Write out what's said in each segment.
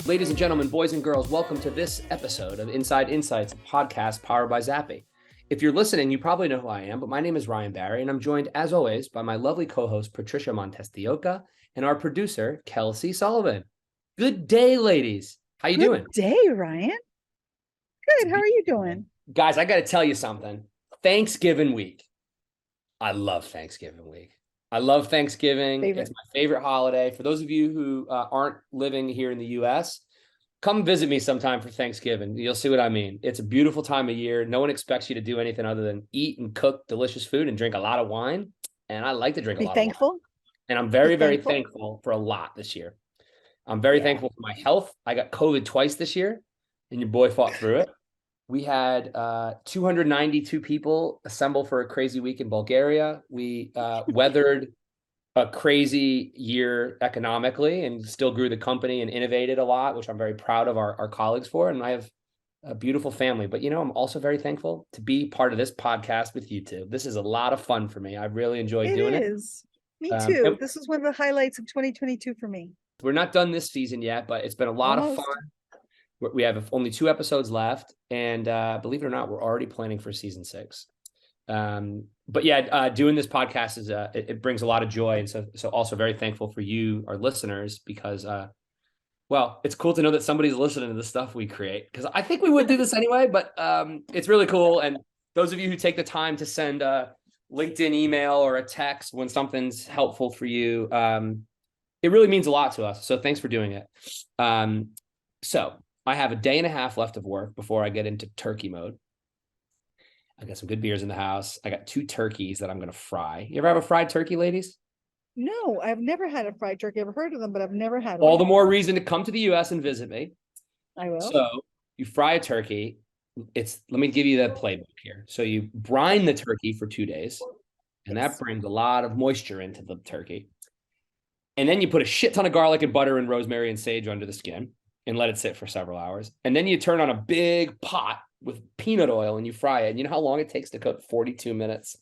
Ladies and gentlemen, boys and girls, welcome to this episode of Inside Insights, a podcast powered by Zappy. If you're listening, you probably know who I am, but my name is Ryan Barry, and I'm joined, as always, by my lovely co-host, Patricia Montestioca, and our producer, Kelsey Sullivan. Good day, ladies. How you doing? Good day, Ryan. Good. How are you doing? Guys, I got to tell you something. Thanksgiving week. I love Thanksgiving week. I love Thanksgiving. It's my favorite holiday. For those of you who aren't living here in the U.S., come visit me sometime for Thanksgiving. You'll see what I mean. It's a beautiful time of year. No one expects you to do anything other than eat and cook delicious food and drink a lot of wine. And I like to drink a lot of wine. And I'm very, very thankful for a lot this year. I'm very thankful for my health. I got COVID twice this year, and your boy fought through it. We had 292 people assemble for a crazy week in Bulgaria. We weathered a crazy year economically and still grew the company and innovated a lot, which I'm very proud of our colleagues for. And I have a beautiful family. But, I'm also very thankful to be part of this podcast with you two. This is a lot of fun for me. I really enjoyed doing it. It is. Me too. This is one of the highlights of 2022 for me. We're not done this season yet, but it's been a lot of fun. We have only 2 episodes left, and believe it or not, we're already planning for season 6. But yeah, doing this podcast is it brings a lot of joy, and so also very thankful for you, our listeners, because well, it's cool to know that somebody's listening to the stuff we create. Because I think we would do this anyway, but it's really cool. And those of you who take the time to send a LinkedIn email or a text when something's helpful for you, it really means a lot to us. So thanks for doing it. So I have a day and a half left of work before I get into turkey mode. I got some good beers in the house. I got 2 turkeys that I'm going to fry. You ever have a fried turkey, ladies? No, I've never had a fried turkey. I've heard of them, but I've never had one. All the more reason to come to the U.S. and visit me. I will. So you fry a turkey. Let me give you the playbook here. So you brine the turkey for 2 days, and that brings a lot of moisture into the turkey. And then you put a shit ton of garlic and butter and rosemary and sage under the skin and let it sit for several hours. And then you turn on a big pot with peanut oil and you fry it. And you know how long it takes to cook? 42 minutes.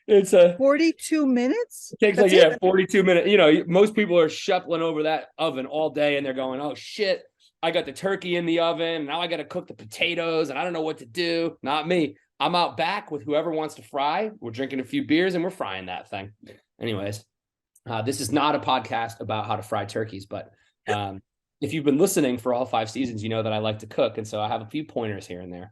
It's 42 minutes? It takes 42 minutes. Most people are shuffling over that oven all day and they're going, oh shit, I got the turkey in the oven. Now I got to cook the potatoes and I don't know what to do. Not me. I'm out back with whoever wants to fry. We're drinking a few beers and we're frying that thing. Anyways, this is not a podcast about how to fry turkeys, but if you've been listening for all 5 seasons, you know that I like to cook. And so I have a few pointers here and there.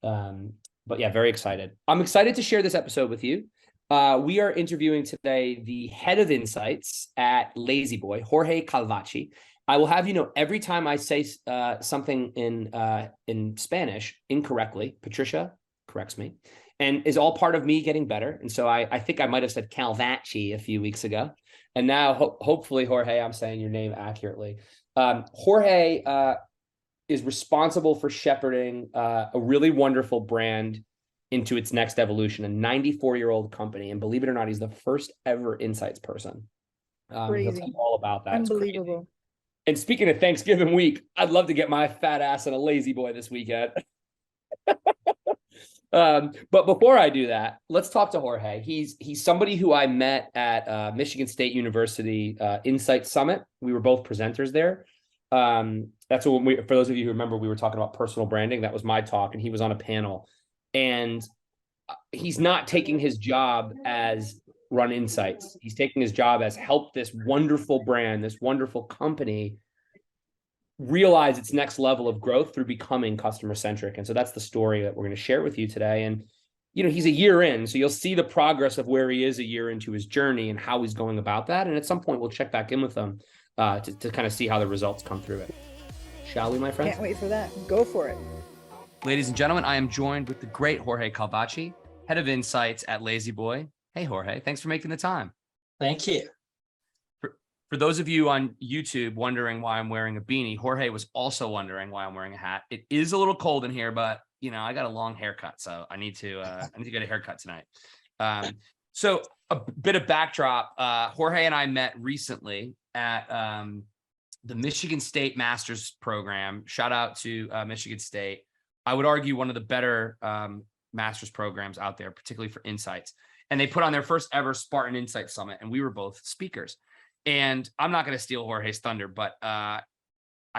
But yeah, very excited. I'm excited to share this episode with you. We are interviewing today the head of insights at Lazy Boy, Jorge Calvachi. I will have you know, every time I say something in Spanish incorrectly, Patricia corrects me, and is all part of me getting better. And so I think I might have said Calvachi a few weeks ago. And now, hopefully, Jorge, I'm saying your name accurately. Jorge is responsible for shepherding a really wonderful brand into its next evolution, a 94-year-old company. And believe it or not, he's the first ever insights person. He'll tell you all about that. Unbelievable. And speaking of Thanksgiving week, I'd love to get my fat ass in a Lazy Boy this weekend. But before I do that, let's talk to Jorge. He's somebody who I met at Michigan State University Insight Summit. We were both presenters there. That's what for those of you who remember, we were talking about personal branding. That was my talk, and he was on a panel. And he's not taking his job as run insights. He's taking his job as help this wonderful brand, this wonderful company realize its next level of growth through becoming customer-centric. And so that's the story that we're going to share with you today. And, he's a year in, so you'll see the progress of where he is a year into his journey and how he's going about that. And at some point, we'll check back in with him to kind of see how the results come through it. Shall we, my friends? Can't wait for that. Go for it. Ladies and gentlemen, I am joined with the great Jorge Calvachi, head of insights at Lazy Boy. Hey, Jorge, thanks for making the time. Thank you. For those of you on YouTube wondering why I'm wearing a beanie, Jorge was also wondering why I'm wearing a hat. It is a little cold in here, but I got a long haircut, so I need to get a haircut tonight. So a bit of backdrop. Jorge and I met recently at the Michigan State Master's Program. Shout out to Michigan State. I would argue one of the better master's programs out there, particularly for insights. And they put on their first ever Spartan Insight Summit, and we were both speakers. And I'm not going to steal Jorge's thunder, but I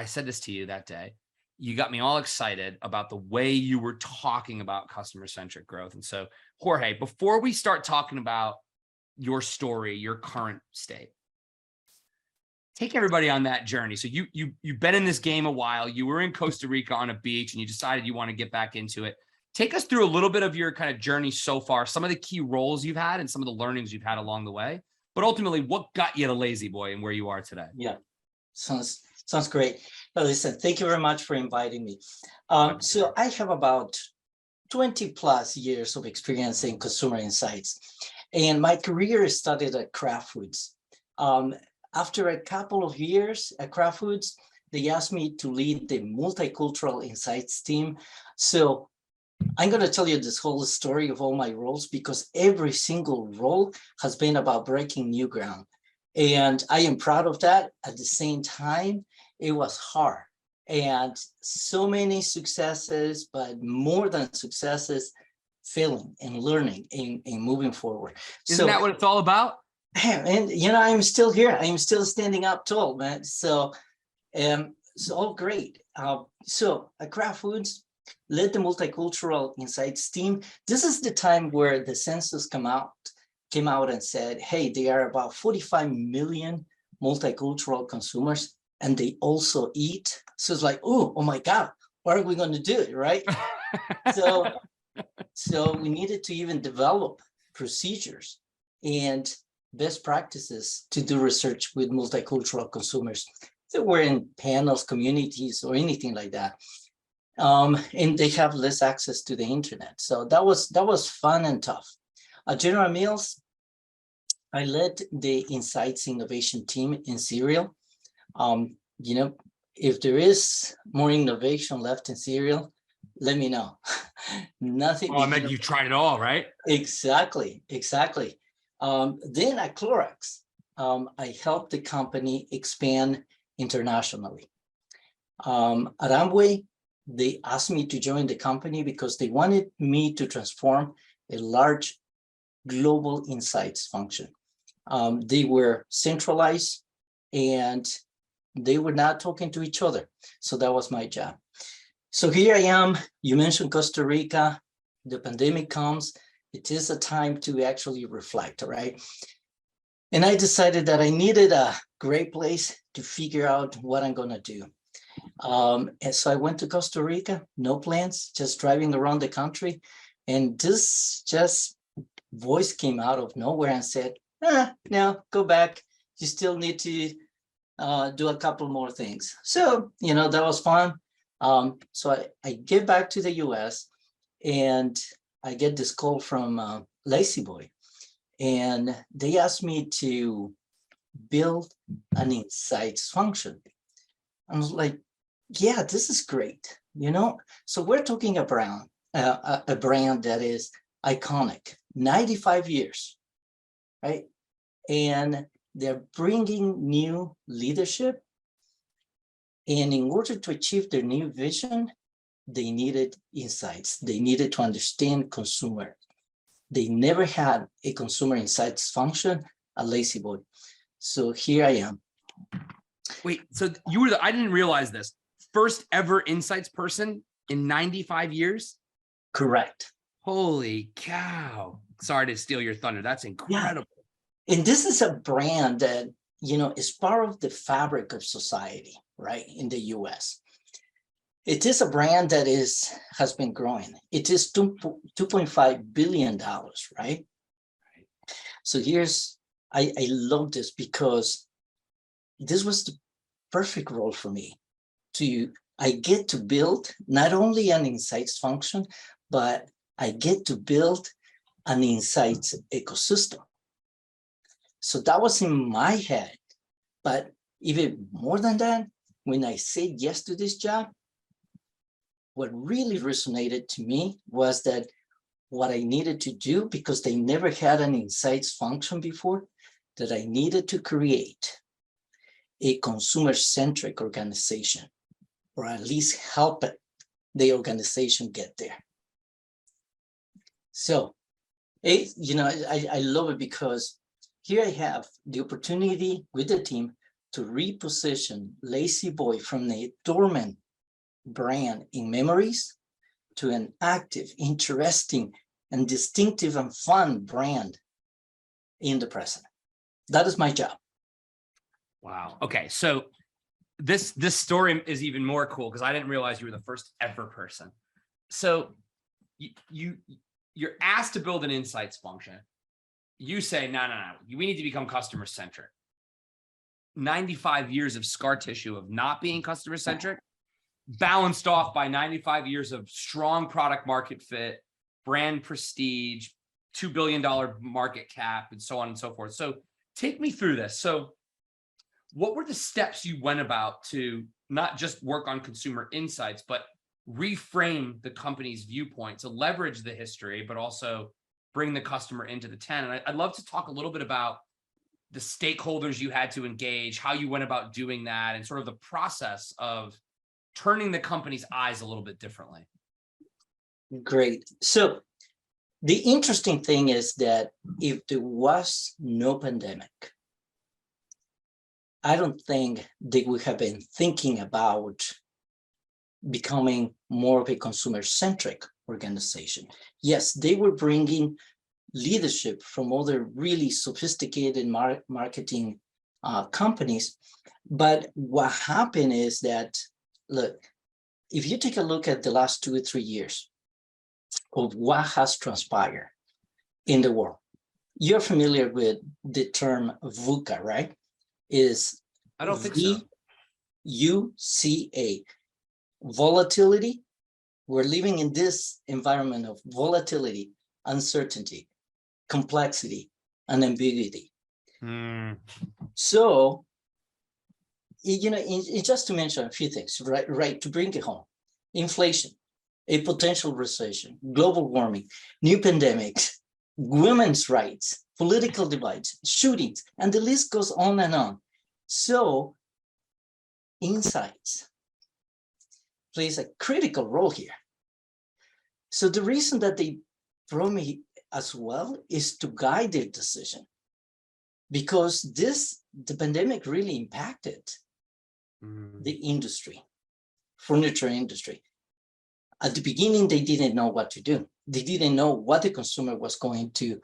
said this to you that day. You got me all excited about the way you were talking about customer-centric growth. And so, Jorge, before we start talking about your story, your current state, take everybody on that journey. So you've been in this game a while. You were in Costa Rica on a beach and you decided you want to get back into it. Take us through a little bit of your kind of journey so far, some of the key roles you've had and some of the learnings you've had along the way. But ultimately, what got you to Lazy Boy and where you are today? Yeah, sounds great. Well, listen, thank you very much for inviting me. So I have about 20 plus years of experience in consumer insights, and my career started at Kraft Foods. After a couple of years at Kraft Foods, they asked me to lead the multicultural insights team. So I'm going to tell you this whole story of all my roles, because every single role has been about breaking new ground. And I am proud of that. At the same time, it was hard. And so many successes, but more than successes, failing and learning and moving forward. Isn't that what it's all about? And, you know, I'm still here. I'm still standing up tall, man. So it's all great. So at Kraft Foods, led the multicultural insights team. This is the time where the census came out and said, hey, there are about 45 million multicultural consumers, and they also eat. So it's like, oh my God, what are we going to do, right? So we needed to even develop procedures and best practices to do research with multicultural consumers that were in panels, communities, or anything like that. And they have less access to the internet. So that was fun and tough. At General Mills, I led the Insights Innovation team in cereal. You know, if there is more innovation left in cereal, let me know. Nothing. Oh, I meant you tried it all, right? Exactly. Then at Clorox, I helped the company expand internationally. At Amway, they asked me to join the company because they wanted me to transform a large global insights function. They were centralized and they were not talking to each other. So that was my job. So here I am. You mentioned Costa Rica. The pandemic comes. It is a time to actually reflect, right? And I decided that I needed a great place to figure out what I'm going to do. And so I went to Costa Rica, no plans, just driving around the country. And this just voice came out of nowhere and said, no, go back. You still need to do a couple more things. So, you know, that was fun. So I get back to the US and I get this call from Lazy Boy. And they asked me to build an insights function. I was like, yeah, this is great, you know? So we're talking about a brand that is iconic, 95 years, right? And they're bringing new leadership. And in order to achieve their new vision, they needed insights. They needed to understand consumer. They never had a consumer insights function at Lazy Boy. So here I am. Wait, so you were I didn't realize this. First ever insights person in 95 years? Correct. Holy cow. Sorry to steal your thunder. That's incredible. Yeah. And this is a brand that, you know, is part of the fabric of society, right, in the US. It is a brand that has been growing. It is $2.5 billion, right? So I love this because this was the perfect role for me. I get to build not only an insights function, but I get to build an insights ecosystem. So that was in my head. But even more than that, when I said yes to this job, what really resonated to me was that what I needed to do, because they never had an insights function before, that I needed to create a consumer-centric organization, or at least help the organization get there. So, you know, I love it because here I have the opportunity with the team to reposition Lazy Boy from a dormant brand in memories to an active, interesting, and distinctive and fun brand in the present. That is my job. Wow. Okay. So this story is even more cool because I didn't realize you were the first ever person. So you're asked to build an insights function. You say, no, we need to become customer-centric. 95 years of scar tissue of not being customer-centric, balanced off by 95 years of strong product market fit, brand prestige, $2 billion market cap, and so on and so forth. So take me through this. So what were the steps you went about to not just work on consumer insights, but reframe the company's viewpoint to leverage the history, but also bring the customer into the tent? And I'd love to talk a little bit about the stakeholders you had to engage, how you went about doing that, and sort of the process of turning the company's eyes a little bit differently. Great. So the interesting thing is that if there was no pandemic, I don't think they would have been thinking about becoming more of a consumer-centric organization. Yes, they were bringing leadership from other really sophisticated marketing companies. But what happened is that, look, if you take a look at the last 2 or 3 years of what has transpired in the world, you're familiar with the term VUCA, right? I don't think so. VUCA, volatility. We're living in this environment of volatility, uncertainty, complexity, and ambiguity. So, you know, just to mention a few things, right, to bring it home: inflation, a potential recession, global warming, new pandemics, women's rights, political divides, shootings, and the list goes on and on. So, insights plays a critical role here. So the reason that they brought me as well is to guide their decision, because the pandemic really impacted the industry, furniture industry. At the beginning, they didn't know what to do. They didn't know what the consumer was going to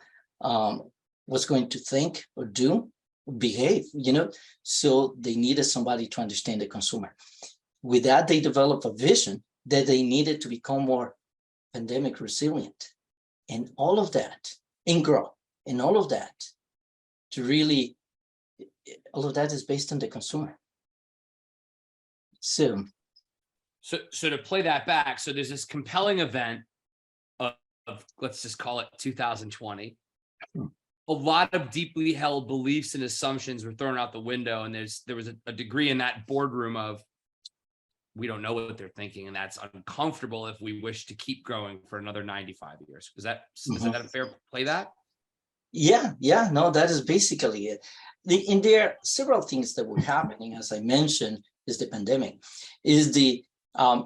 think or do, or behave, you know. So they needed somebody to understand the consumer. With that, they developed a vision that they needed to become more pandemic resilient, and all of that, and grow, and all of that is based on the consumer. So to play that back, so there's this compelling event of let's just call it 2020. A lot of deeply held beliefs and assumptions were thrown out the window, and there was a degree in that boardroom of, we don't know what they're thinking, and that's uncomfortable if we wish to keep growing for another 95 years. Is that a fair play? That? Yeah, no, that is basically it. And there are several things that were happening, as I mentioned, is the pandemic, is the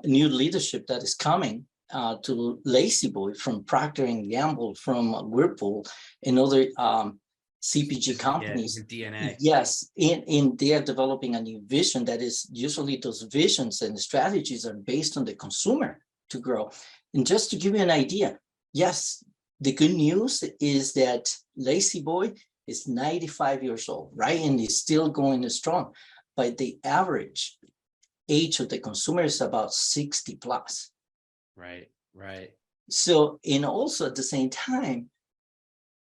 new leadership that is coming to Lazy Boy from Procter & Gamble, from Whirlpool, and other CPG companies. Yeah, DNA. Yes, and they are developing a new vision that is, usually those visions and strategies are based on the consumer to grow. And just to give you an idea, yes, the good news is that Lazy Boy is 95 years old, right? And is still going strong. But the average age of the consumer is about 60 plus. Right. So, and also at the same time,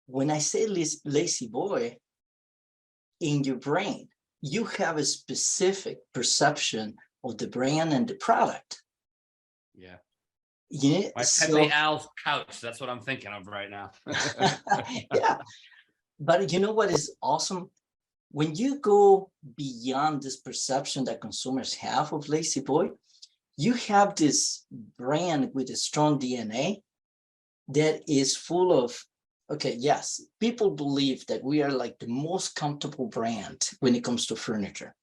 when I say Lazy Boy, in your brain, you have a specific perception of the brand and the product. Yeah. Yeah. My Pepe Al's couch. That's what I'm thinking of right now. Yeah. But you know what is awesome? When you go beyond this perception that consumers have of Lazy Boy, you have this brand with a strong DNA that is full of, okay, yes, people believe that we are like the most comfortable brand when it comes to furniture.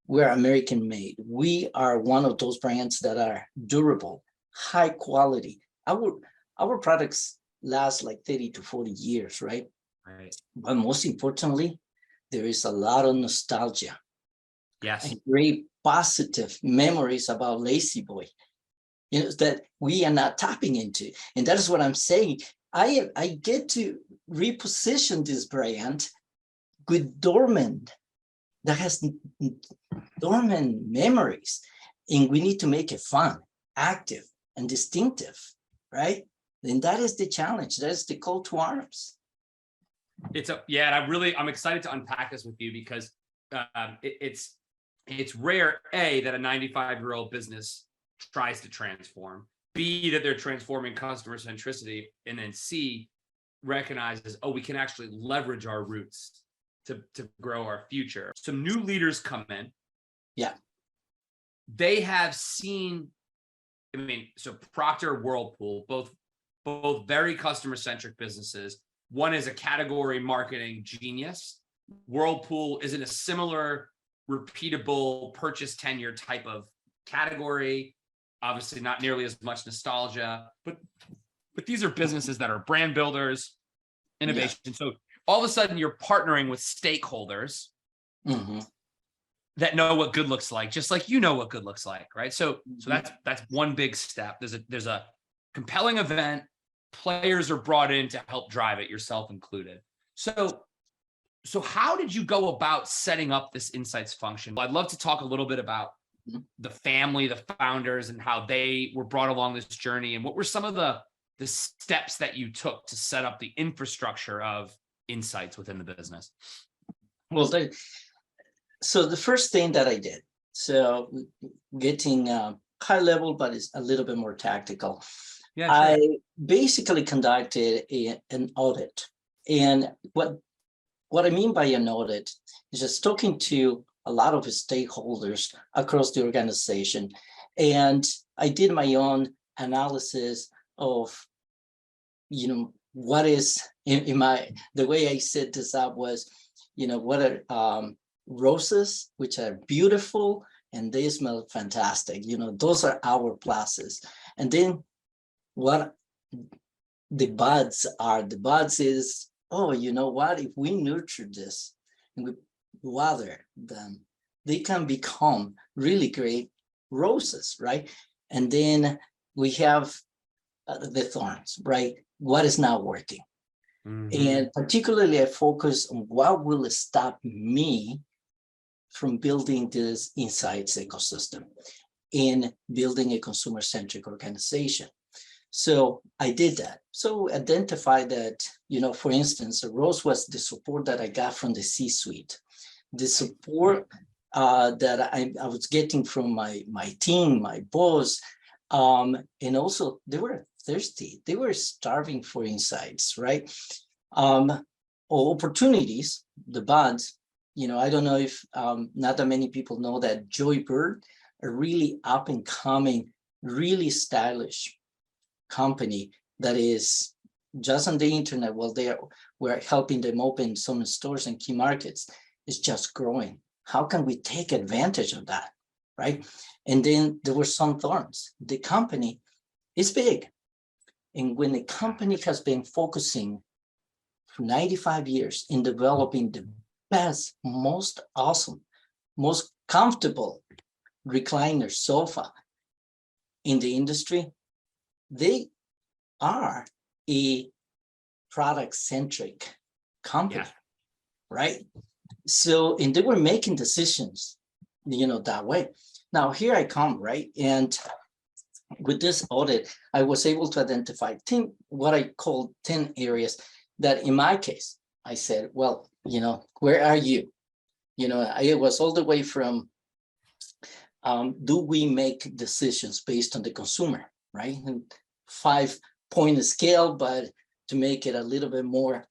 We're American made. We are one of those brands that are durable, high quality. Our products last like 30 to 40 years, right? Right. But most importantly, there is a lot of nostalgia. Yes. And great positive memories about Lazy Boy, that we are not tapping into. And that is what I'm saying. I get to reposition this brand with dormant, that has dormant memories. And we need to make it fun, active, and distinctive, right? And that is the challenge. That is the call to arms. And I'm excited to unpack this with you because it's rare, A, that a 95-year-old business tries to transform, B, that they're transforming customer centricity, and then C, recognizes, oh, we can actually leverage our roots to grow our future. Some new leaders come in. Yeah. They have seen, so Procter, Whirlpool, both very customer-centric businesses. One is a category marketing genius. Whirlpool is in a similar repeatable purchase tenure type of category. Obviously not nearly as much nostalgia, but these are businesses that are brand builders, innovation. Yeah. So all of a sudden you're partnering with stakeholders that know what good looks like, just like you know what good looks like, right? So that's one big step. There's a compelling event. Players are brought in to help drive it, yourself included. So how did you go about setting up this insights function? I'd love to talk a little bit about the family, the founders, and how they were brought along this journey, and what were some of the steps that you took to set up the infrastructure of insights within the business? Well, so the first thing that I did, so getting high level, but it's a little bit more tactical. Yeah, sure. I basically conducted an audit. And what I mean by an audit is just talking to a lot of stakeholders across the organization. And I did my own analysis of, what is the way I set this up was, what are roses, which are beautiful and they smell fantastic. Those are our pluses. And then what the buds are. The buds is, oh, you know what? If we nurture this and we water them, they can become really great roses, right? And then we have the thorns, right? What is not working? And particularly I focus on what will stop me from building this insights ecosystem and building a consumer-centric organization. So I did that. So identify that, for instance, a rose was the support that I got from the C-suite, the support that I was getting from my team, my boss, and also they were thirsty. They were starving for insights, right? Opportunities, the buds, I don't know if not that many people know that Joybird, a really up and coming, really stylish company that is just on the internet. Well, we're helping them open some stores in key markets. It's just growing. How can we take advantage of that, right? And then there were some thorns. The company is big. And when a company has been focusing for 95 years in developing the best, most awesome, most comfortable recliner sofa in the industry, they are a product-centric company, right? So, and they were making decisions, that way. Now, here I come, right? And with this audit, I was able to identify what I call 10 areas that in my case, I said, well, where are you? I was all the way from, do we make decisions based on the consumer, right? And 5-point scale, but to make it a little bit more,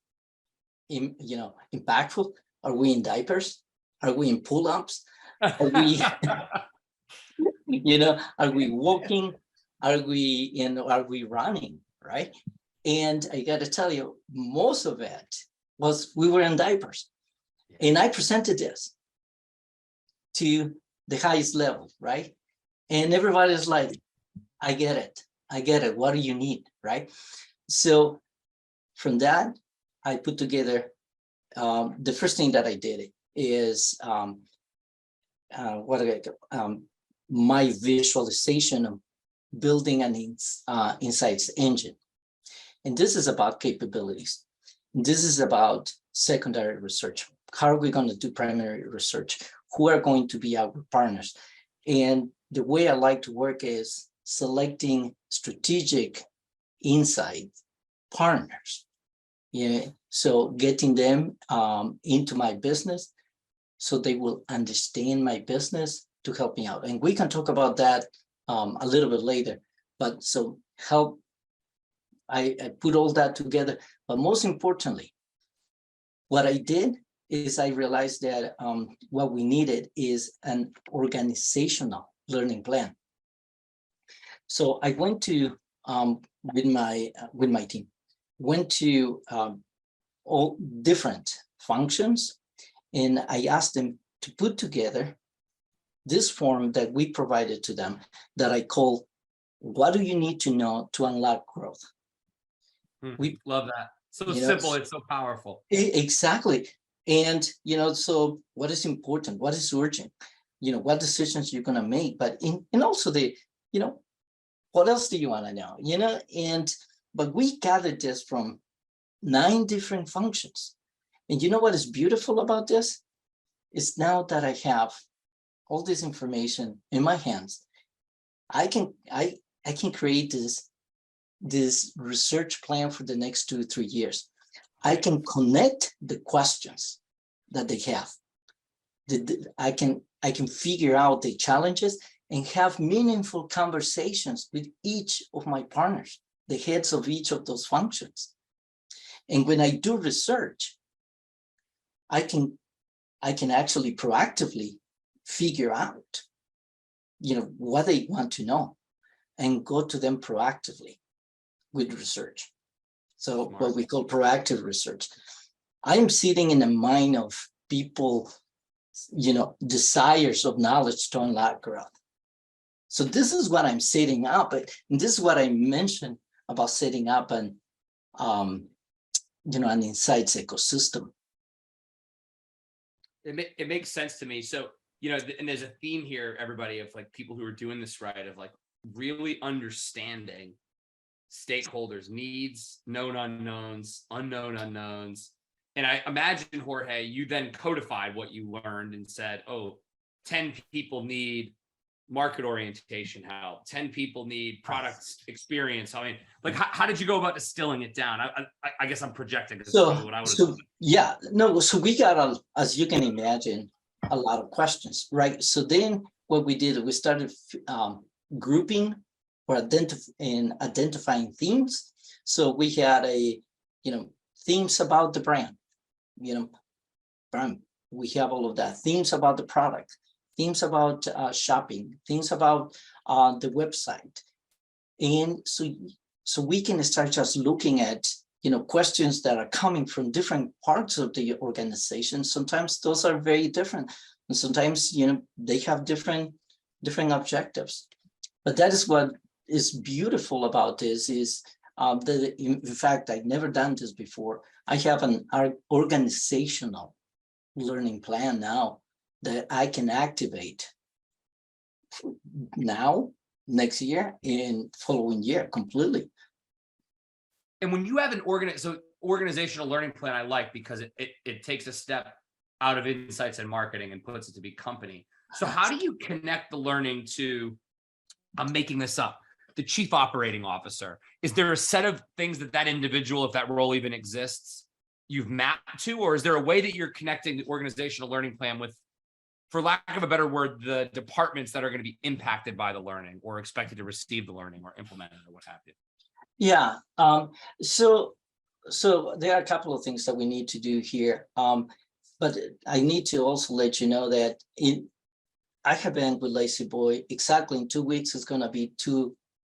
impactful. Are we in diapers? Are we in pull-ups? Are we, are we walking? Are we running, right? And I got to tell you, most of it was we were in diapers. And I presented this to the highest level, right? And everybody's like, I get it. What do you need, right? So from that, I put together, the first thing that I did is my visualization of building an insights engine. And this is about capabilities. This is about secondary research. How are we going to do primary research? Who are going to be our partners? And the way I like to work is selecting strategic insight partners. Yeah, so getting them into my business so they will understand my business to help me out. And we can talk about that a little bit later. But so help, I put all that together. But most importantly, what I did is I realized that what we needed is an organizational learning plan. So I went to with my team, went to all different functions, and I asked them to put together this form that we provided to them that I call, what do you need to know to unlock growth? We love that. So simple, it's so powerful. Exactly. And, so what is important? What is urgent? What decisions you're going to make? But and also what else do you want to know? But we gathered this from 9 different functions. And you know what is beautiful about this? Is now that I have all this information in my hands, I can create this research plan for the next 2 or 3 years. I can connect the questions that they have. I can figure out the challenges and have meaningful conversations with each of my partners, the heads of each of those functions. And when I do research, I can actually proactively figure out, what they want to know and go to them proactively with research. So what we call proactive research. I'm sitting in the mind of people, desires of knowledge to unlock growth. So this is what I'm setting up. And this is what I mentioned about setting up an insights ecosystem. It makes sense to me. So, and there's a theme here, everybody, of like people who are doing this right, of like really understanding stakeholders' needs, known unknowns, unknown unknowns. And I imagine, Jorge, you then codified what you learned and said, 10 people need market orientation help, 10 people need product experience. I mean, like, how did you go about distilling it down? I guess I'm projecting. So we got, as you can imagine, a lot of questions, right? So then what we did, we started grouping or identifying themes. So we had themes about the brand, we have all of that, themes about the product, themes about shopping, themes about the website. And so we can start just looking at, questions that are coming from different parts of the organization. Sometimes those are very different. And sometimes, they have different objectives. But that is what is beautiful about this is that, in fact, I've never done this before. I have an organizational learning plan now that I can activate now, next year, and following year completely. And when you have an organizational learning plan, I like, because it takes a step out of insights and marketing and puts it to be company. So how do you connect the learning to, I'm making this up, the chief operating officer? Is there a set of things that individual, if that role even exists, you've mapped to, or is there a way that you're connecting the organizational learning plan with, for lack of a better word, the departments that are going to be impacted by the learning or expected to receive the learning or implement it or what have you? Yeah. So there are a couple of things that we need to do here. But I need to also let you know that I have been with Lazy Boy exactly in 2 weeks. It's going to be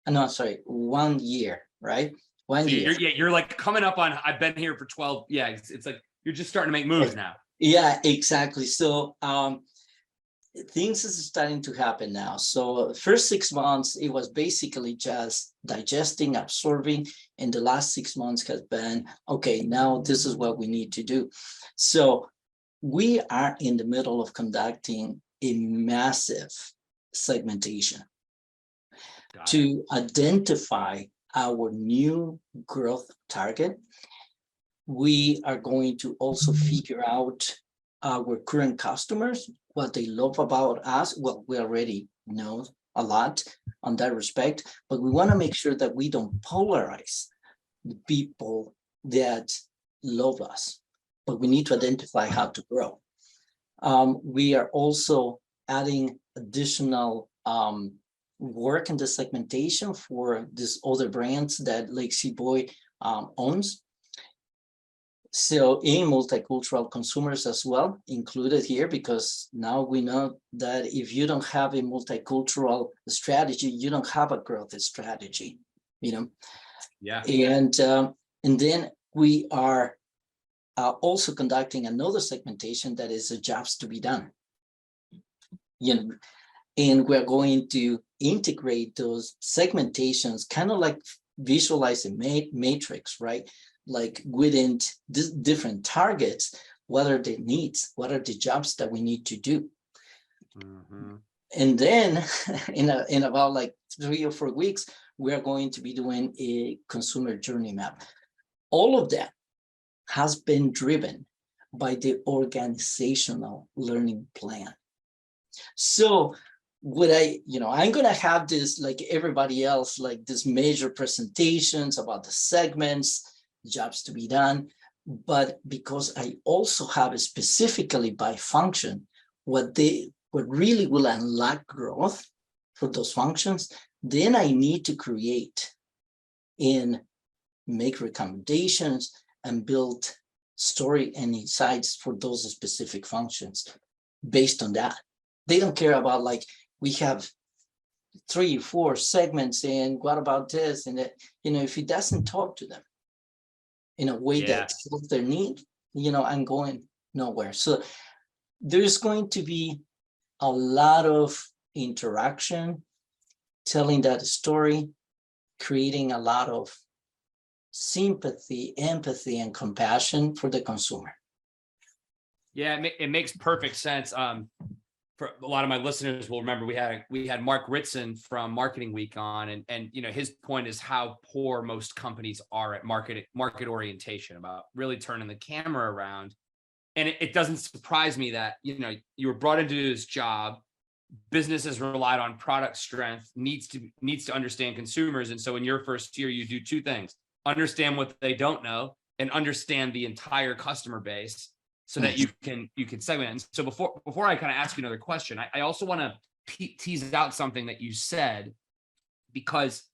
1 year, right? 1 year. You're like coming up on, I've been here for 12. Yeah. It's like, you're just starting to make moves now. Yeah, exactly. So, things is starting to happen now. So first 6 months, it was basically just digesting, absorbing, and the last 6 months has been, okay, now this is what we need to do. So we are in the middle of conducting a massive segmentation to identify our new growth target. We are going to also figure out our current customers, what they love about us. Well, we already know a lot on that respect, but we want to make sure that we don't polarize the people that love us, but we need to identify how to grow. We are also adding additional work in the segmentation for these other brands that Lazy Boy owns. So in multicultural consumers as well included here, because now we know that if you don't have a multicultural strategy, you don't have a growth strategy, you know? Yeah. And then we are also conducting another segmentation that is jobs to be done. You know, and we're going to integrate those segmentations, kind of like visualize a matrix, right? Like within different targets, what are the needs? What are the jobs that we need to do? Mm-hmm. And then in about like 3 or 4 weeks, we are going to be doing a consumer journey map. All of that has been driven by the organizational learning plan. So would I'm going to have this, like everybody else, like this major presentations about the segments, jobs to be done. But because I also have it specifically by function, what really will unlock growth for those functions, then I need to create and make recommendations and build story and insights for those specific functions based on that. They don't care about like, we have 3 or 4 segments and what about this and that, if it doesn't talk to them in a way that suits their need, I'm going nowhere. So there's going to be a lot of interaction, telling that story, creating a lot of sympathy, empathy, and compassion for the consumer. Yeah, it makes perfect sense. For a lot of my listeners will remember we had Mark Ritson from Marketing Week on, and his point is how poor most companies are at market orientation, about really turning the camera around. And it doesn't surprise me that you were brought into this job. Business has relied on product strength, needs to understand consumers, and so in your first year you do 2 things: understand what they don't know and understand the entire customer base, so that you can segment it. And so before I kind of ask you another question, I also want to tease out something that you said, because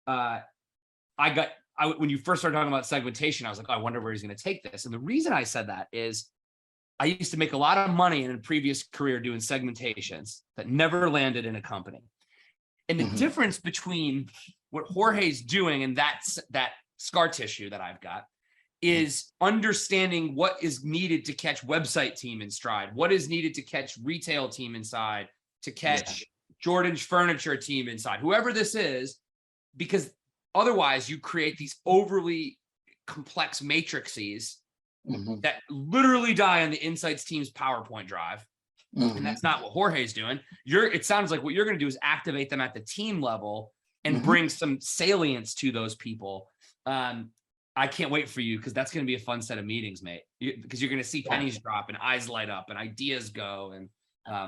when you first started talking about segmentation, I was like, oh, I wonder where he's going to take this. And the reason I said that is I used to make a lot of money in a previous career doing segmentations that never landed in a company. And the difference between what Jorge's doing and that scar tissue that I've got is understanding what is needed to catch website team in stride, what is needed to catch retail team inside, to catch Jordan's furniture team inside, whoever this is, because otherwise you create these overly complex matrices that literally die on the insights team's PowerPoint drive. And that's not what Jorge's doing. It sounds like what you're going to do is activate them at the team level and bring some salience to those people. I can't wait for you, because that's going to be a fun set of meetings, mate, because you're going to see pennies drop and eyes light up and ideas go. And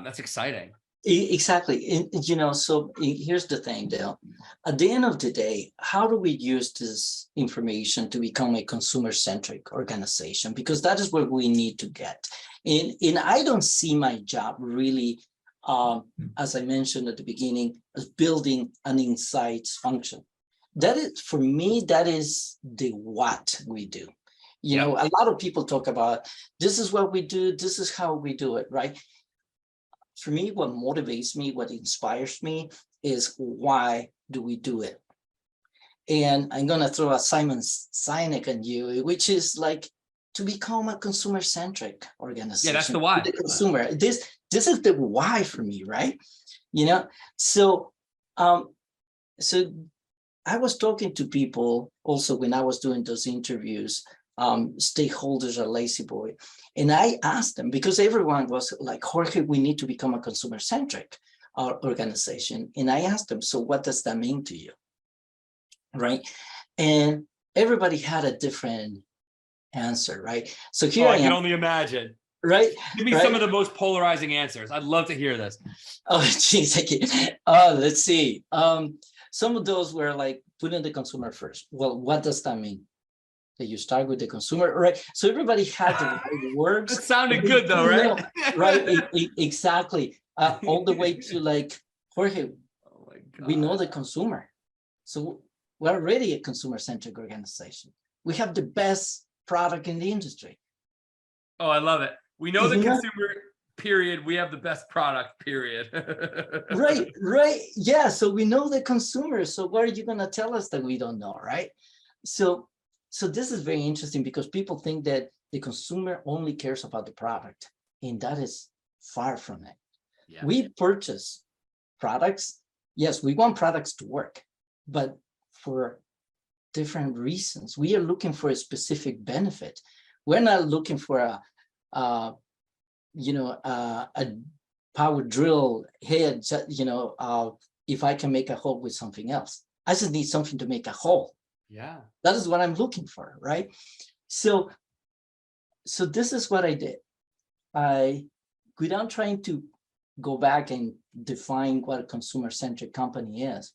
that's exciting. Exactly. And, so here's the thing, Dale. At the end of the day, how do we use this information to become a consumer-centric organization? Because that is what we need to get. And I don't see my job really, as I mentioned at the beginning, as building an insights function. That is, for me, that is the what we do. A lot of people talk about, this is what we do, this is how we do it, right? For me, what motivates me, what inspires me is, why do we do it? And I'm going to throw a Simon Sinek on you, which is like to become a consumer-centric organization. Yeah, that's the why. The consumer. This this is the why for me, right? So so I was talking to people also when I was doing those interviews, stakeholders are lazy boy. And I asked them, because everyone was like, Jorge, we need to become a consumer-centric organization. And I asked them, so what does that mean to you? Right. And everybody had a different answer, right? So here I can am. only imagine. Right. Give me some of the most polarizing answers. I'd love to hear this. Oh, geez. Let's see. Some of those were like putting the consumer first. Well, what does that mean? That you start with the consumer, right? So everybody had the right words. It sounded good though, right? Right, exactly. All the way to like, Jorge, oh my God. We know the consumer. So we're already a consumer-centric organization. We have the best product in the industry. Oh, I love it. We know the consumer, period. We have the best product, period. Right. Yeah, so we know the consumer. So what are you going to tell us that we don't know, right? So this is very interesting because people think that the consumer only cares about the product, and that is far from it. Yeah. We purchase products. Yes, we want products to work, but for different reasons. We are looking for a specific benefit. We're not looking for a power drill head, if I can make a hole with something else. I just need something to make a hole. Yeah. That is what I'm looking for, right? So this is what I did. Without trying to go back and define what a consumer-centric company is,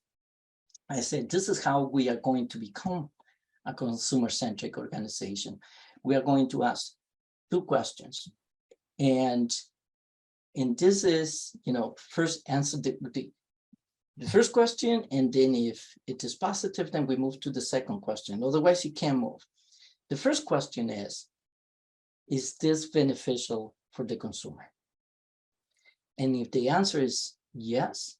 I said, this is how we are going to become a consumer-centric organization. We are going to ask 2 questions. And this is, first answer the first question, and then if it is positive, then we move to the second question. Otherwise, you can't move. The first question is this beneficial for the consumer? And if the answer is yes,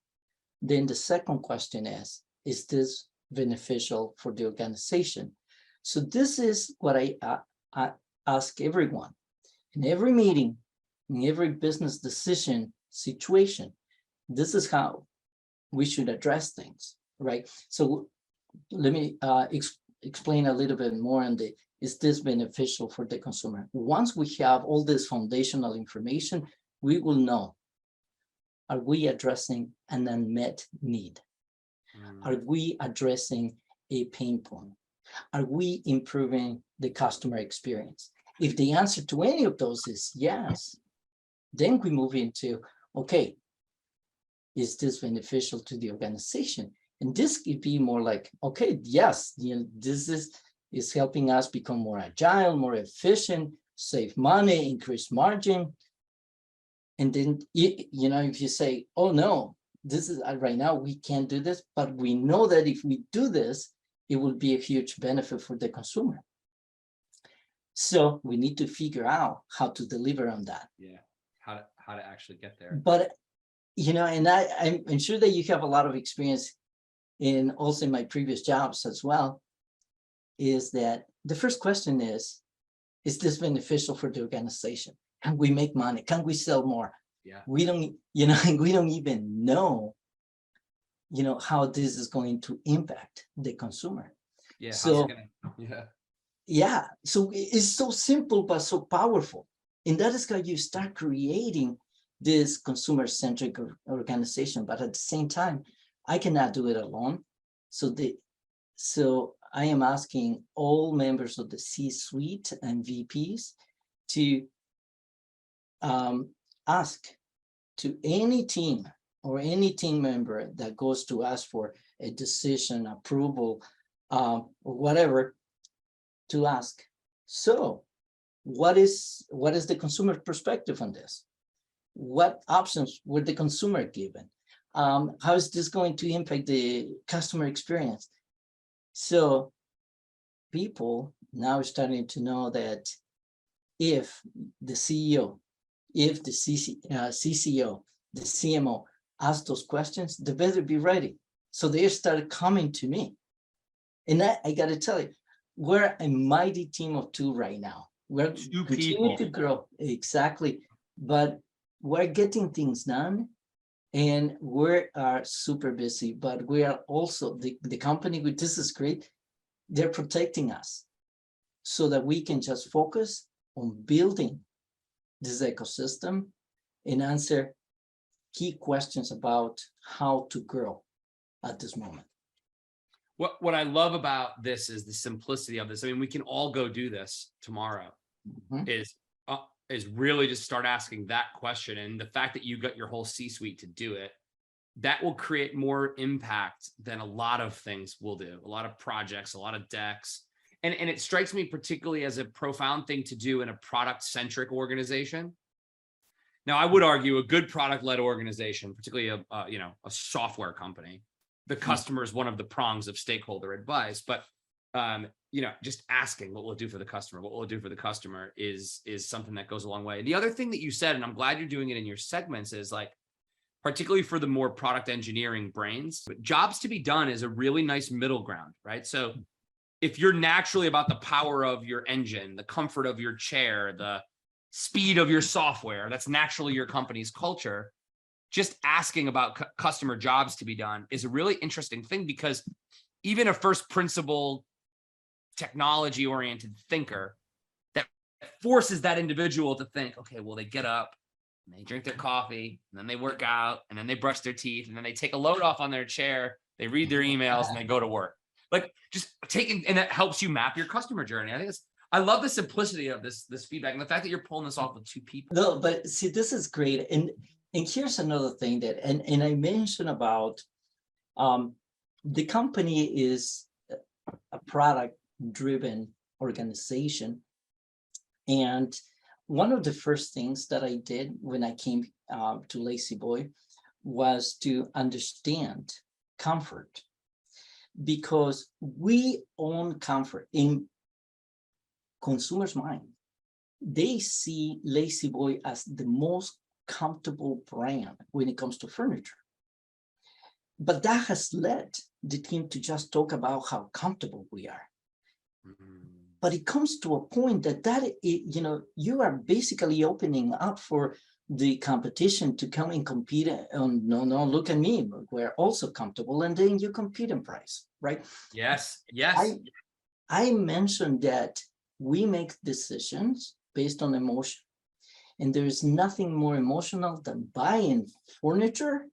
then the second question is this beneficial for the organization? So this is what I ask everyone in every meeting, in every business decision situation. This is how we should address things, right? So let me explain a little bit more on is this beneficial for the consumer? Once we have all this foundational information, we will know, are we addressing an unmet need? Are we addressing a pain point? Are we improving the customer experience? If the answer to any of those is yes, then we move into, okay, is this beneficial to the organization? And this could be more like, okay, yes, this is helping us become more agile, more efficient, save money, increase margin. And then, if you say, oh no, this is right now, we can't do this, but we know that if we do this, it will be a huge benefit for the consumer. So we need to figure out how to deliver on that. Yeah, how to actually get there. But, and I'm sure that you have a lot of experience in also in my previous jobs as well, is that the first question is this beneficial for the organization? Can we make money? Can we sell more? Yeah. We don't, we don't even know, how this is going to impact the consumer. Yeah. So, so it's so simple, but so powerful. And that is how you start creating this consumer-centric organization. But at the same time, I cannot do it alone. So I am asking all members of the C-suite and VPs to ask to any team or any team member that goes to ask for a decision, approval, or whatever, to ask, so what is the consumer perspective on this? What options were the consumer given? How is this going to impact the customer experience? So people now are starting to know that if the CEO, if the CCO, the CMO ask those questions, they better be ready. So they started coming to me. And I got to tell you, we're a mighty team of 2 right now. We're 2 people. continuing to grow. Exactly. But we're getting things done, and we are super busy, but we are also, the company, with this is great, they're protecting us so that we can just focus on building this ecosystem and answer key questions about how to grow at this moment. What I love about this is the simplicity of this. I mean, we can all go do this tomorrow. Is really just start asking that question, and the fact that you got your whole C-suite to do it, that will create more impact than a lot of things will do. A lot of projects, a lot of decks, and it strikes me particularly as a profound thing to do in a product-centric organization. Now, I would argue a good product-led organization, particularly a software company, the customer is one of the prongs of stakeholder advice, but just asking what will it do for the customer, what will it do for the customer is something that goes a long way. And the other thing that you said, and I'm glad you're doing it in your segments, is like, particularly for the more product engineering brains, but jobs to be done is a really nice middle ground, right? So if you're naturally about the power of your engine, the comfort of your chair, the speed of your software, that's naturally your company's culture, just asking about customer jobs to be done is a really interesting thing, because even a first principle technology oriented thinker that forces that individual to think, okay, well, they get up and they drink their coffee and then they work out and then they brush their teeth and then they take a load off on their chair, they read their emails and they go to work. Like, just taking, and that helps you map your customer journey. I think I love the simplicity of this feedback, and the fact that you're pulling this off with two people. No, but see, this is great. And here's another thing that, and I mentioned about the company is a product-driven organization. And one of the first things that I did when I came to Lazy Boy was to understand comfort, because we own comfort. In consumers' mind, they see Lazy Boy as the most comfortable brand when it comes to furniture. But that has led the team to just talk about how comfortable we are. But it comes to a point that you are basically opening up for the competition to come and compete on, no, look at me, we're also comfortable, and then you compete in price, right? Yes. I mentioned that we make decisions based on emotion, and there is nothing more emotional than buying furniture,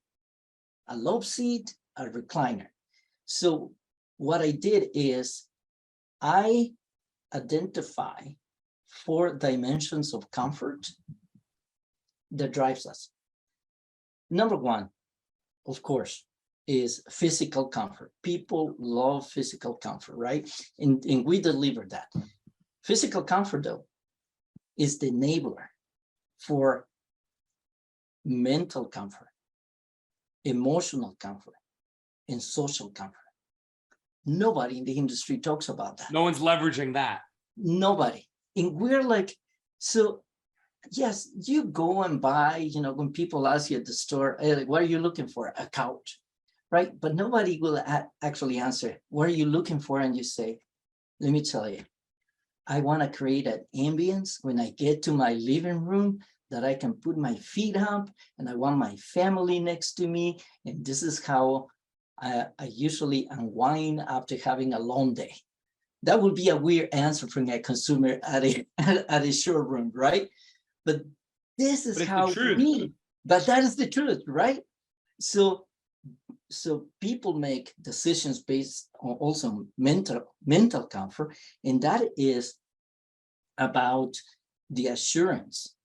a love seat, a recliner. So what I did is I identify 4 dimensions of comfort that drives us. Number 1, of course, is physical comfort. People love physical comfort, right? And we deliver that. Physical comfort, though, is the enabler for mental comfort, emotional comfort, and social comfort. Nobody in the industry talks about that. No one's leveraging that. Nobody. And we're like, so yes, you go and buy, when people ask you at the store, hey, what are you looking for? A couch, right? But nobody will actually answer, what are you looking for? And you say, let me tell you, I want to create an ambience when I get to my living room that I can put my feet up, and I want my family next to me. And this is how I usually unwind after having a long day. That would be a weird answer from a consumer at a showroom, right? But this is how but that is the truth, right? So people make decisions based on also mental comfort, and that is about the assurance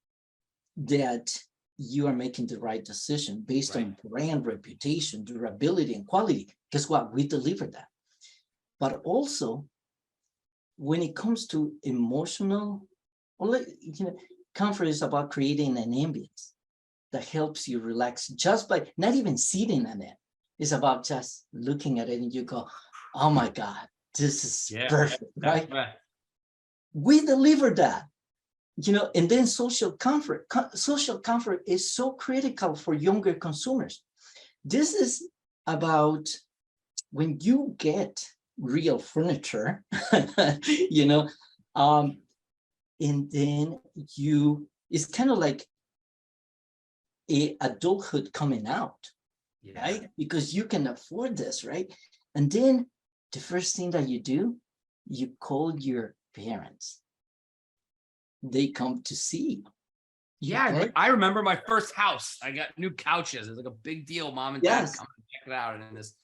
that you are making the right decision based on brand reputation, durability, and quality. Guess what? We deliver that. But also, when it comes to emotional, comfort is about creating an ambience that helps you relax just by not even sitting in it. It's about just looking at it and you go, oh my God, this is perfect, right? We deliver that. And then social comfort. Social comfort is so critical for younger consumers. This is about when you get real furniture, and then it's kind of like adulthood coming out, Yeah. right? Because you can afford this, right? And then the first thing that you do, you call your parents. They come to see you. Yeah, right? I remember my first house. I got new couches. It was like a big deal. Mom and dad Yes. come and check it out, and in this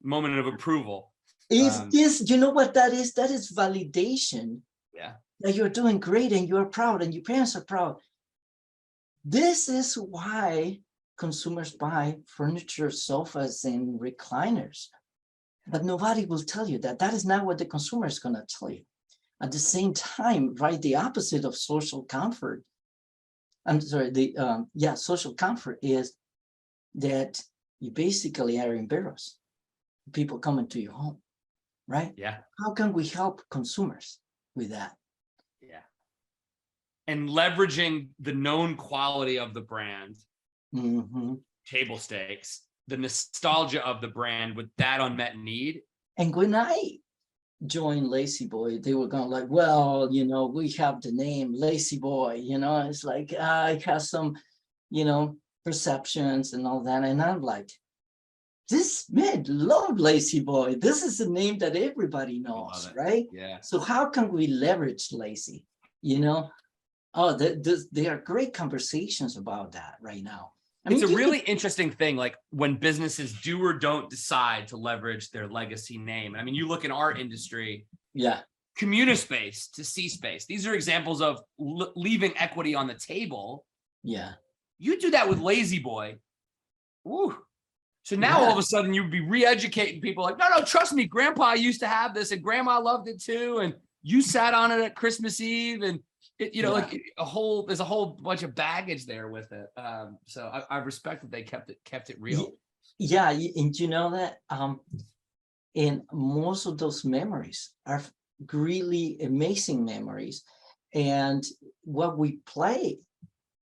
moment of approval. Is this, you know what that is? That is validation. Yeah. That you're doing great and you're proud and your parents are proud. This is why consumers buy furniture, sofas, and recliners. But nobody will tell you that. That is not what the consumer is going to tell you. At the same time, right, the opposite of social comfort, I'm sorry, social comfort is that you basically are embarrassed. People coming to your home, right? Yeah. How can we help consumers with that? Yeah. And leveraging the known quality of the brand, table stakes, the nostalgia of the brand with that unmet need. And when I joined Lazy Boy, they were going like, well, you know, we have the name Lazy Boy, you know, it's like, it has some, you know, perceptions and all that. And I'm like, this man love Lazy Boy. This is a name that everybody knows, right? Yeah. So how can we leverage Lazy? You know, there are great conversations about that right now. I mean, it's a really interesting thing, like when businesses do or don't decide to leverage their legacy name. I mean, you look in our industry, yeah, Communispace to C-Space. These are examples of leaving equity on the table. Yeah. You do that with Lazy Boy. Woo. So now all of a sudden you'd be re-educating people like, no, trust me, grandpa used to have this and grandma loved it too. And you sat on it at Christmas Eve and it, you know, like there's a whole bunch of baggage there with it. So I respect that they kept it real. Yeah. And you know that, and most of those memories are really amazing memories. And what we play,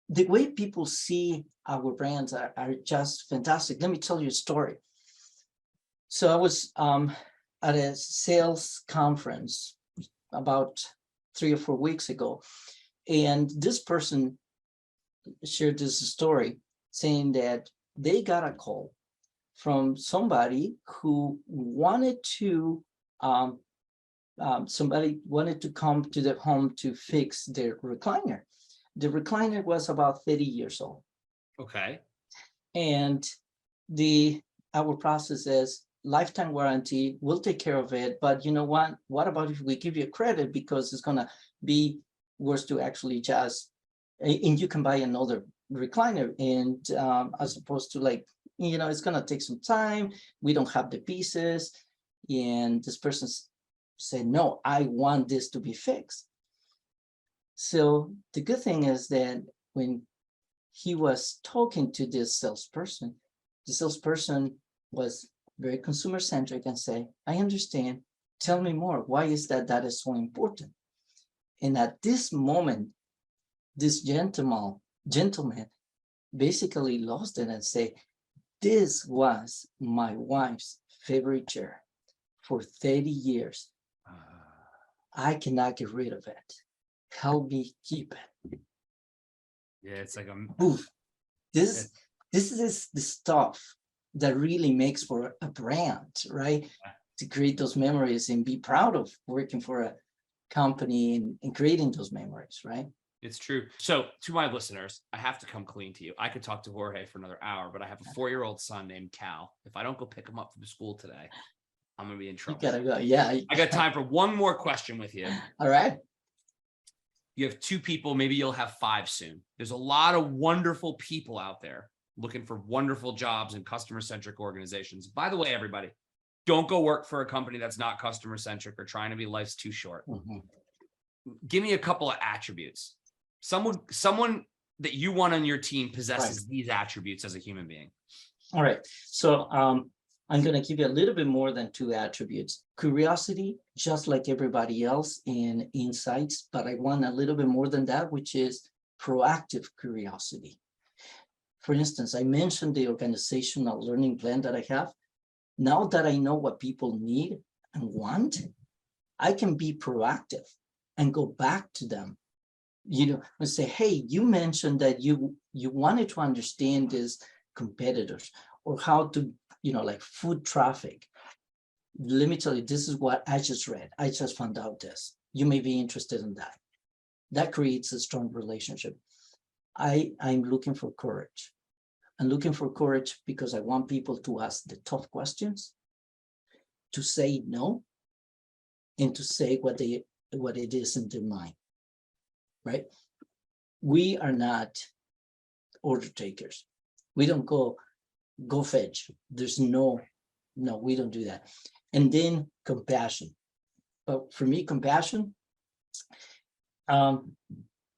the way people see our brands are just fantastic. Let me tell you a story. So I was at a sales conference about 3 or 4 weeks ago, and this person shared this story saying that they got a call from somebody who wanted to somebody wanted to come to their home to fix their recliner. The recliner was about 30 years old. Okay. And our process is lifetime warranty, we'll take care of it. But you know what about if we give you credit, because it's gonna be worse to actually just, and you can buy another recliner, and as opposed to, like, you know, it's gonna take some time, we don't have the pieces. And this person said, no, I want this to be fixed. So the good thing is that when he was talking to this salesperson, the salesperson was very consumer-centric and say, I understand, tell me more, why is that is so important? And at this moment, this gentleman basically lost it and say, this was my wife's favorite chair for 30 years. I cannot get rid of it. Help me keep it. Yeah, it's like this is the stuff that really makes for a brand, right? To create those memories and be proud of working for a company and creating those memories, right? It's true. So to my listeners, I have to come clean to you. I could talk to Jorge for another hour, but I have a 4-year-old son named Cal. If I don't go pick him up from school today, I'm going to be in trouble. You gotta go. Yeah. I got time for one more question with you. All right. You have 2 people, maybe you'll have 5 soon. There's a lot of wonderful people out there looking for wonderful jobs in customer-centric organizations. By the way, everybody, don't go work for a company that's not customer-centric or trying to be life's too short. Give me a couple of attributes. Someone that you want on your team possesses these attributes as a human being. All right. So I'm going to give you a little bit more than 2 attributes. Curiosity, just like everybody else, in insights, but I want a little bit more than that, which is proactive curiosity. For instance, I mentioned the organizational learning plan that I have. Now that I know what people need and want, I can be proactive and go back to them and say, hey, you mentioned that you wanted to understand these competitors or how to, like food traffic. Let me tell you, this is what I just read. I just found out this. You may be interested in that. That creates a strong relationship. I'm looking for courage. I'm looking for courage because I want people to ask the tough questions, to say no, and to say what it is in their mind, right? We are not order takers. We don't go fetch. There's no, we don't do that. And then compassion. But for me, compassion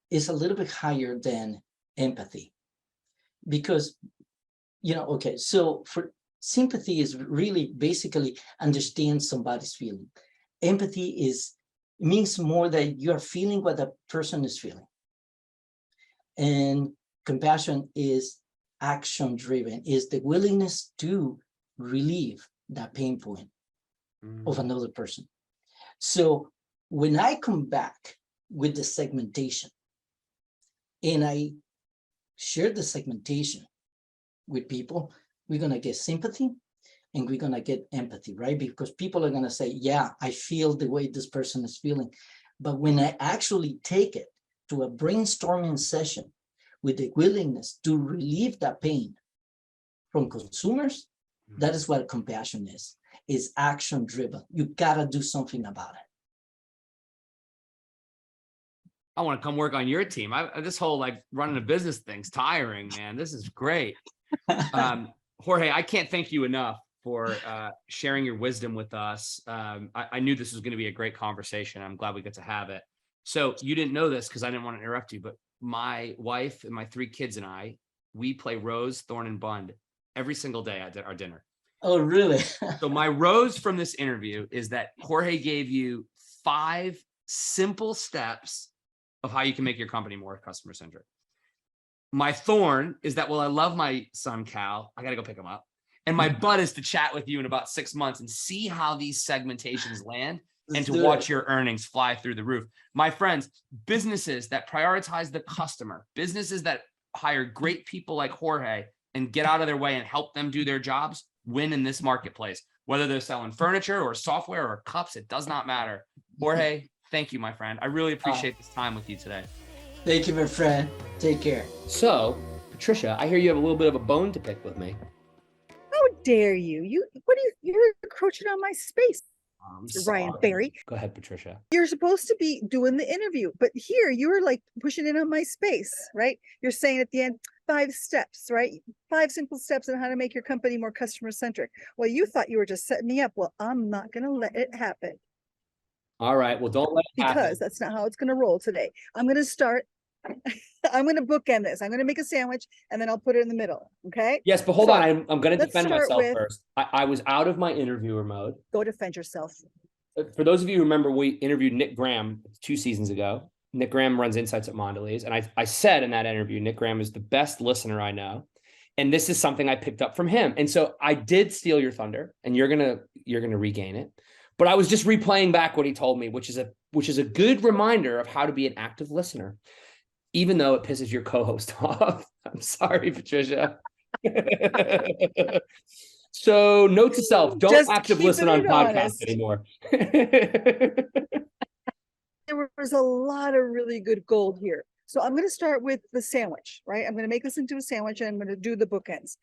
is a little bit higher than empathy, because, okay, so for sympathy is really basically understand somebody's feeling. Empathy means more that you are feeling what the person is feeling. And compassion is action driven, is the willingness to relieve that pain point of another person. So when I come back with the segmentation and I share the segmentation with people, we're going to get sympathy and we're going to get empathy, right? Because people are going to say, yeah, I feel the way this person is feeling. But when I actually take it to a brainstorming session with the willingness to relieve that pain from consumers, that is what compassion is action driven. You got to do something about it. I want to come work on your team. This whole like running a business thing's tiring, man. This is great. Jorge, I can't thank you enough for sharing your wisdom with us. I knew this was going to be a great conversation. I'm glad we get to have it. So you didn't know this because I didn't want to interrupt you, but my wife and my 3 kids and I, we play rose, thorn, and bund every single day at our dinner. Oh, really? So my rose from this interview is that Jorge gave you 5 simple steps of how you can make your company more customer-centric. My thorn is that, well, I love my son, Cal. I got to go pick him up. And my bud is to chat with you in about 6 months and see how these segmentations land and to watch your earnings fly through the roof. My friends, businesses that prioritize the customer, businesses that hire great people like Jorge and get out of their way and help them do their jobs, win in this marketplace. Whether they're selling furniture or software or cups, it does not matter. Jorge, thank you, my friend. I really appreciate this time with you today. Thank you, my friend. Take care. So, Patricia, I hear you have a little bit of a bone to pick with me. How dare you? You're encroaching on my space, Ryan Barry. Go ahead, Patricia. You're supposed to be doing the interview, but here you were like pushing in on my space, right? You're saying at the end, 5 steps, right? 5 simple steps on how to make your company more customer-centric. Well, you thought you were just setting me up. Well, I'm not going to let it happen. All right. Well, don't let it happen. Because that's not how it's going to roll today. I'm going to start. I'm going to bookend this. I'm going to make a sandwich and then I'll put it in the middle. Okay. Yes, but hold on. I'm going to defend myself first. I was out of my interviewer mode. Go defend yourself. For those of you who remember, we interviewed Nick Graham 2 seasons ago. Nick Graham runs Insights at Mondelez. And I said in that interview, Nick Graham is the best listener I know. And this is something I picked up from him. And so I did steal your thunder and you're going to regain it. But I was just replaying back what he told me, which is a good reminder of how to be an active listener, even though it pisses your co-host off. I'm sorry, Patricia. So note to self, don't just active listen on podcasts anymore. There was a lot of really good gold here. So I'm going to start with the sandwich, right? I'm going to make this into a sandwich and I'm going to do the bookends.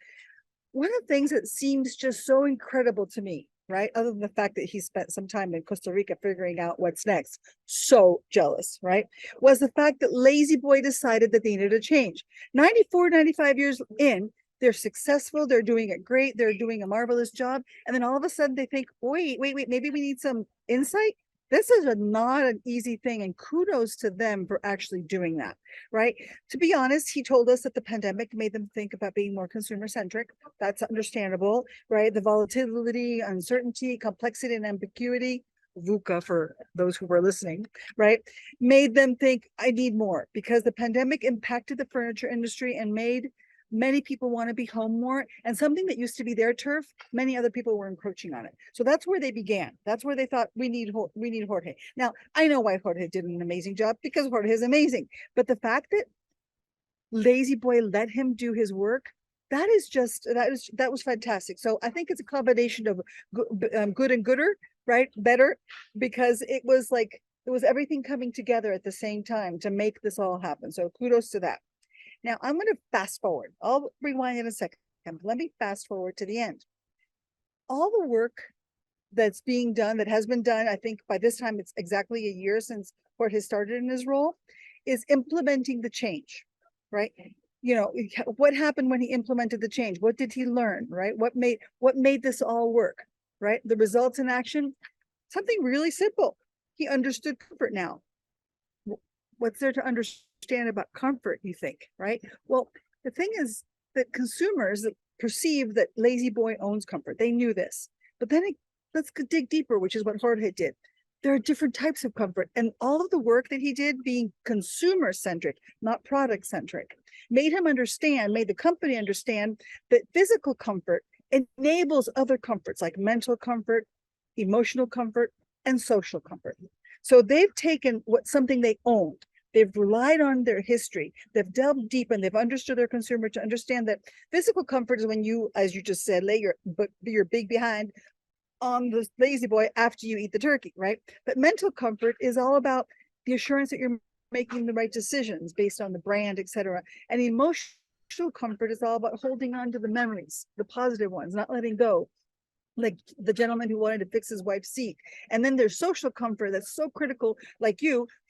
One of the things that seems just so incredible to me, right? Other than the fact that he spent some time in Costa Rica figuring out what's next. So jealous, right? Was the fact that Lazy Boy decided that they needed a change. 94, 95 years in, they're successful. They're doing it great. They're doing a marvelous job. And then all of a sudden they think, wait, maybe we need some insight. This is not an easy thing. And kudos to them for actually doing that, right? To be honest, he told us that the pandemic made them think about being more consumer-centric. That's understandable, right? The volatility, uncertainty, complexity, and ambiguity, VUCA for those who were listening, right? Made them think, I need more, because the pandemic impacted the furniture industry and made Many people want to be home more, and something that used to be their turf, many other people were encroaching on it. So that's where they began. That's where they thought we need Jorge. Now, I know why Jorge did an amazing job, because Jorge is amazing. But the fact that Lazy Boy let him do his work, that was fantastic. So I think it's a combination of good and gooder, right? Better, because it was everything coming together at the same time to make this all happen. So kudos to that. Now I'm going to fast forward. I'll rewind in a second. Let me fast forward to the end. All the work that's being done, that has been done, I think by this time it's exactly a year since Jorge started in his role, is implementing the change, right? You know, what happened when he implemented the change? What did he learn, right? What made this all work, right? The results in action, something really simple. He understood comfort now. What's there to understand about comfort, you think, right? Well, the thing is that consumers perceive that Lazy Boy owns comfort. They knew this, but then let's dig deeper, which is what Jorge did. There are different types of comfort, and all of the work that he did, being consumer-centric, not product-centric, made the company understand that physical comfort enables other comforts like mental comfort, emotional comfort, and social comfort. So they've taken something they owned. They've relied on their history. They've delved deep, and they've understood their consumer to understand that physical comfort is when you, as you just said, lay your big behind on the Lazy Boy after you eat the turkey, right? But mental comfort is all about the assurance that you're making the right decisions based on the brand, etc. And emotional comfort is all about holding on to the memories, the positive ones, not letting go. Like the gentleman who wanted to fix his wife's seat. And then there's social comfort that's so critical, like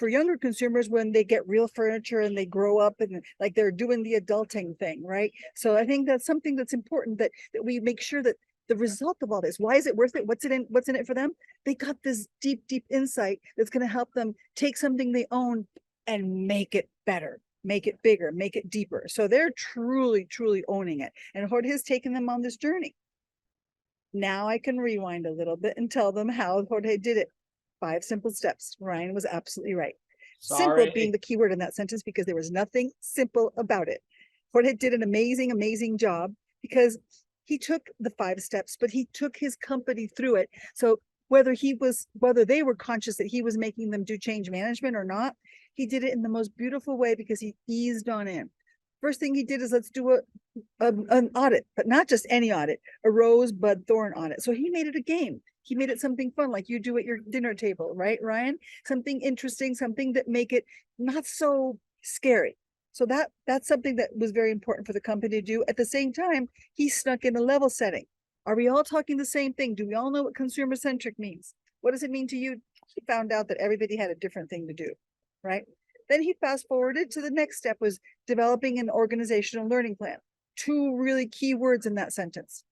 for younger consumers, when they get real furniture and they grow up and like they're doing the adulting thing, right? So I think that's something that's important, that we make sure that the result of all this, why is it worth it? What's in it for them? They got this deep insight that's going to help them take something they own and make it better, make it bigger, make it deeper. So they're truly owning it. And Jorge has taken them on this journey. Now I can rewind a little bit and tell them how Jorge did it. 5 simple steps. Ryan was absolutely right. Simple being the key word in that sentence, because there was nothing simple about it. Jorge did an amazing job, because he took the 5 steps, but he took his company through it. So whether they were conscious that he was making them do change management or not, he did it in the most beautiful way, because he eased on in. First thing he did is, let's do an audit, but not just any audit, a rose, bud, thorn audit. So he made it a game. He made it something fun, like you do at your dinner table, right, Ryan? Something interesting, something that make it not so scary. So that's something that was very important for the company to do. At the same time, he snuck in a level setting. Are we all talking the same thing? Do we all know what consumer-centric means? What does it mean to you? He found out that everybody had a different thing to do, right? Then he fast forwarded to the next step, was developing an organizational learning plan. 2 really key words in that sentence: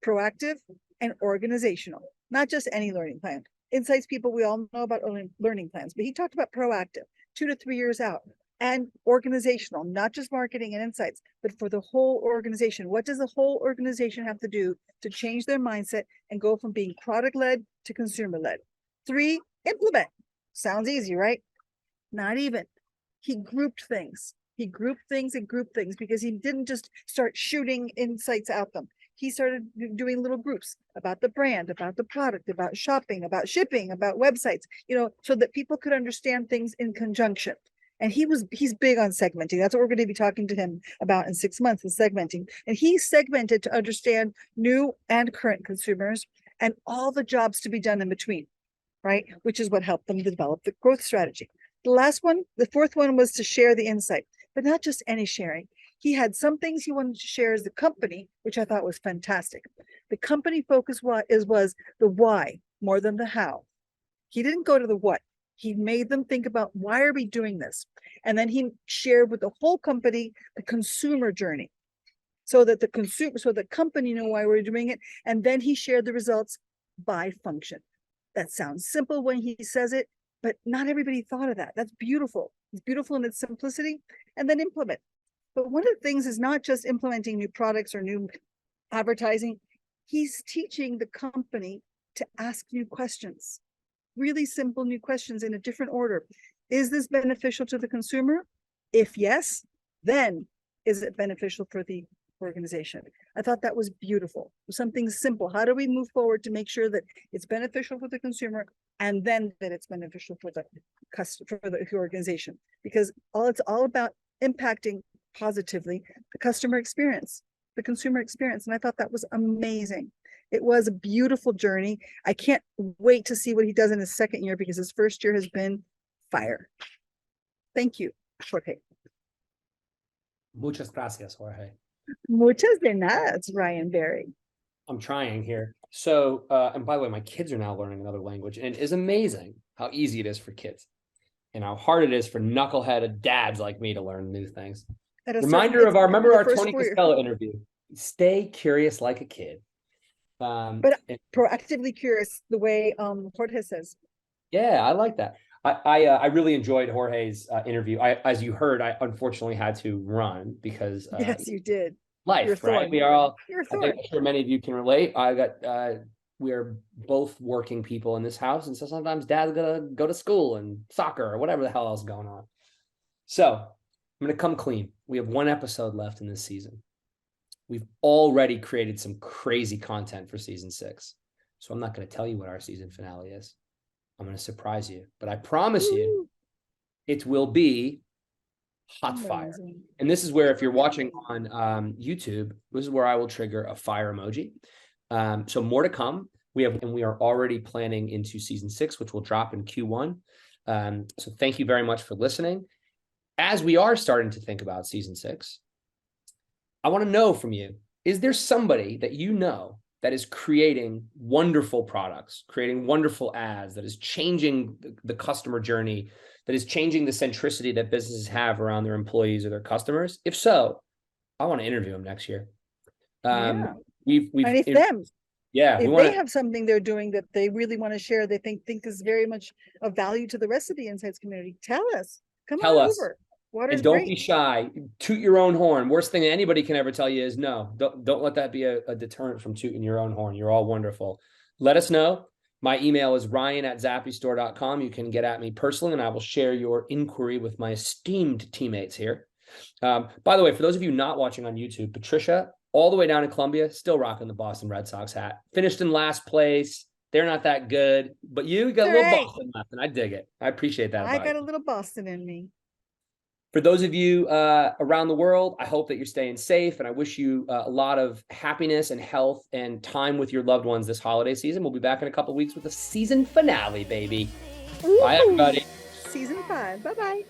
proactive and organizational. Not just any learning plan. Insights people, we all know about learning plans, but he talked about proactive, 2 to 3 years out, and organizational, not just marketing and insights, but for the whole organization. What does the whole organization have to do to change their mindset and go from being product-led to consumer-led? 3, implement. Sounds easy, right? Not even. He grouped things. He grouped things because he didn't just start shooting insights at them. He started doing little groups about the brand, about the product, about shopping, about shipping, about websites, so that people could understand things in conjunction. And he's big on segmenting. That's what we're going to be talking to him about in 6 months, is segmenting. And he segmented to understand new and current consumers and all the jobs to be done in between, right? Which is what helped them develop the growth strategy. The 4th one was to share the insight, but not just any sharing. He had some things he wanted to share as the company, which I thought was fantastic. The company focus was the why more than the how. He didn't go to the what. He made them think about, why are we doing this? And then he shared with the whole company the consumer journey, so that the company knew why we're doing it. And then he shared the results by function. That sounds simple when he says it, but not everybody thought of that. That's beautiful. It's beautiful in its simplicity. And then implement. But one of the things is not just implementing new products or new advertising. He's teaching the company to ask new questions, really simple new questions in a different order. Is this beneficial to the consumer? If yes, then is it beneficial for the organization. I thought that was beautiful. Something simple. How do we move forward to make sure that it's beneficial for the consumer and then that it's beneficial for the customer, for the organization? Because it's all about impacting positively the customer experience, the consumer experience. And I thought that was amazing. It was a beautiful journey. I can't wait to see what he does in his second year, because his first year has been fire. Thank you, Jorge. Muchas gracias, Jorge. Muchas de nada, Ryan Berry. I'm trying here. So, and by the way, my kids are now learning another language, and it is amazing how easy it is for kids and how hard it is for knuckleheaded dads like me to learn new things. Reminder of remember our Tony Costello interview. Stay curious like a kid. But proactively curious, the way Jorge says. Yeah, I like that. I really enjoyed Jorge's interview. As you heard, I unfortunately had to run because yes, you did. Life, right? We are all. You're I think I'm sure many of you can relate. We are both working people in this house, and so sometimes Dad's gonna go to school and soccer or whatever the hell else is going on. So I'm gonna come clean. We have one episode left in this season. We've already created some crazy content for season 6, so I'm not gonna tell you what our season finale is. I'm going to surprise you, but I promise you it will be hot fire. And this is where, if you're watching on YouTube, this is where I will trigger a fire emoji. So more to come. We are already planning into season 6, which will drop in Q1. So thank you very much for listening. As we are starting to think about season 6, I want to know from you, is there somebody that you know that is creating wonderful products, creating wonderful ads, that is changing the customer journey, that is changing the centricity that businesses have around their employees or their customers? If so, I want to interview them next year. Yeah. We've and if them, yeah, if they have something they're doing that they really want to share, they think is very much of value to the rest of the Insights community, tell us. Come on over. Water's and don't great. be shy. Toot your own horn. Worst thing anybody can ever tell you is no. Don't let that be a deterrent from tooting your own horn. You're all wonderful. Let us know. My email is ryan@zappystore.com. You can get at me personally, and I will share your inquiry with my esteemed teammates here. By the way, for those of you not watching on YouTube, Patricia, all the way down in Columbia, still rocking the Boston Red Sox hat. Finished in last place. They're not that good, but you got a little Boston left, and I dig it. I appreciate that. I got a little Boston in me. For those of you around the world, I hope that you're staying safe, and I wish you a lot of happiness and health and time with your loved ones this holiday season. We'll be back in a couple of weeks with the season finale, baby. Ooh. Bye, everybody. Season 5. Bye-bye.